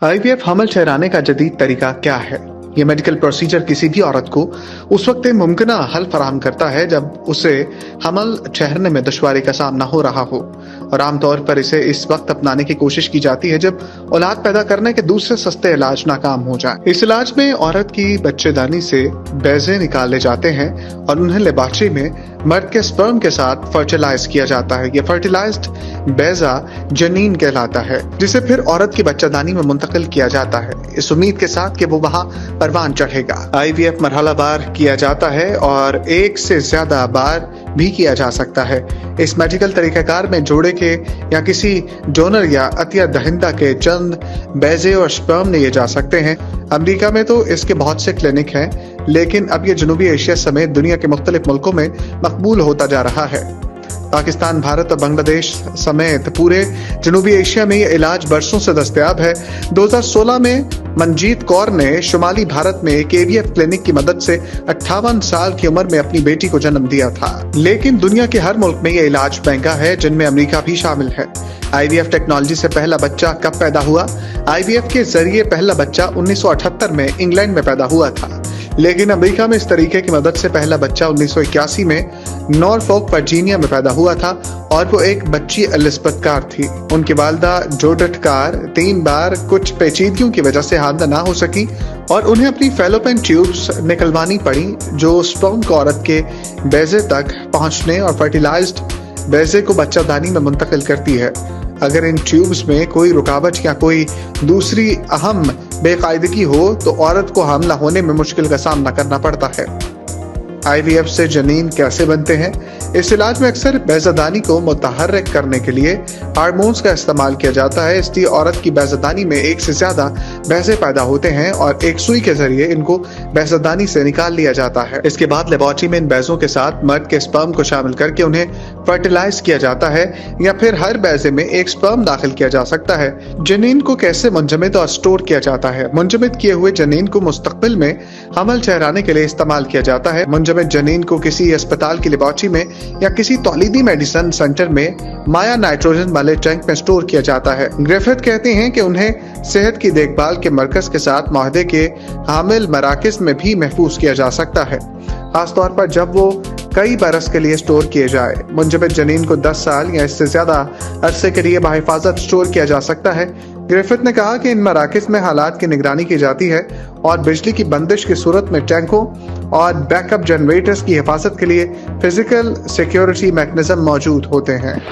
IVF हमल ठहराने का जदीद तरीका क्या है? ये मेडिकल प्रोसीजर किसी भी औरत को उस वक्त मुमकिना हल फराहम करता है जब उसे हमल ठहरने में दुश्वारी का सामना हो रहा हो, और आमतौर पर इसे इस वक्त अपनाने की कोशिश की जाती है जब औलाद पैदा करने के दूसरे सस्ते इलाज नाकाम हो जाए। इस इलाज में औरत की बच्चेदानी से बैजे निकाले जाते हैं और उन्हें लेबोरेटरी में मर्द के स्पर्म के साथ फर्टिलाइज किया जाता है। ये फर्टिलाइज्ड बैजा जनीन कहलाता है, जिसे फिर औरत की बच्चेदानी में मुंतकिल किया जाता है, इस उम्मीद के साथ कि वो वहां परवान चढ़ेगा। आईवीएफ मरहलावार किया जाता है और एक से ज्यादा बार भी किया जा सकता है। इस मेडिकल तरीकाकार में जोड़े के या किसी डोनर या अतिया दहिंदा के चंद बैजे और स्पर्म लिए जा सकते हैं। अमेरिका में तो इसके बहुत से क्लिनिक हैं, लेकिन अब ये जनूबी एशिया समेत दुनिया के मुख्तलिफ मुल्कों में मकबूल होता जा रहा है। पाकिस्तान, भारत और बांग्लादेश समेत पूरे जनूबी एशिया में ये इलाज बरसों से दस्तयाब है। 2016 में मनजीत कौर ने शुमाली भारत में एक AVF क्लिनिक की मदद से 58 साल की उम्र में अपनी बेटी को जन्म दिया था। लेकिन दुनिया के हर मुल्क में ये इलाज महंगा है, जिनमें अमेरिका भी शामिल है। IVF टेक्नोलॉजी से पहला बच्चा कब पैदा हुआ? IVF के जरिए पहला बच्चा 1978 में इंग्लैंड में पैदा हुआ था, लेकिन अमेरिका में इस तरीके की मदद से पहला बच्चा 1981 में नॉरफोक वर्जीनिया में पैदा हुआ था, और वो एक बच्ची एलिजाबेथ कार थी। उनकी वालिदा जोडेट कार 3 बार कुछ पेचीदगियों की वजह से हामिला ना हो सकी और उन्हें अपनी फैलोपियन ट्यूब्स निकलवानी पड़ी, जो स्पर्म को औरत के बैजे तक पहुंचने और फर्टिलाइज्ड बैजे को बच्चादानी में मुंतकिल करती है। अगर इन ट्यूब्स में कोई रुकावट या कोई दूसरी अहम बेकायदगी हो तो औरत को हामला होने में मुश्किल का सामना करना पड़ता है। IVF से जनीन कैसे बनते हैं? इस इलाज में अक्सर बैजादानी को मुतहर्रिक करने के लिए हार्मोन्स का इस्तेमाल किया जाता है, इसलिए औरत की बैजादानी में एक से ज्यादा बैजे पैदा होते हैं और एक सुई के जरिए इनको बैजादानी से निकाल लिया जाता है। इसके बाद लेबोरेटरी में इन बैजों के साथ मर्द के स्पर्म को शामिल करके उन्हें फर्टिलाइज किया जाता है, या फिर हर बैजे में एक स्पर्म दाखिल किया जा सकता है। जनीन को कैसे मुंजमद और स्टोर किया जाता है? मुंजमद किए हुए जनीन को मुस्तकबिल में हमल ठहराने के लिए इस्तेमाल किया जाता है। मुंजमद जनीन को किसी अस्पताल की लेबोरेटरी में या किसी तौलीदी मेडिसिन सेंटर में माया नाइट्रोजन वाले टैंक में स्टोर किया जाता है। ग्रिफिथ कहते हैं कि उन्हें सेहत की देखभाल के मरकज के साथ मुआहदे के हामिल मराकज में भी महफूज किया जा सकता है, खासतौर पर जब वो कई बरस के लिए स्टोर किए जाए। मुंजमद जनीन को 10 साल या इससे ज्यादा अरसे के लिए बाहिफाजत स्टोर किया जा सकता है। ग्रिफिथ ने कहा कि इन मराकज में हालात की निगरानी की जाती है और बिजली की बंदिश की सूरत में टैंकों और बैकअप जनरेटर्स की हिफाजत के लिए फिजिकल सिक्योरिटी मैकेनिज्म मौजूद होते हैं।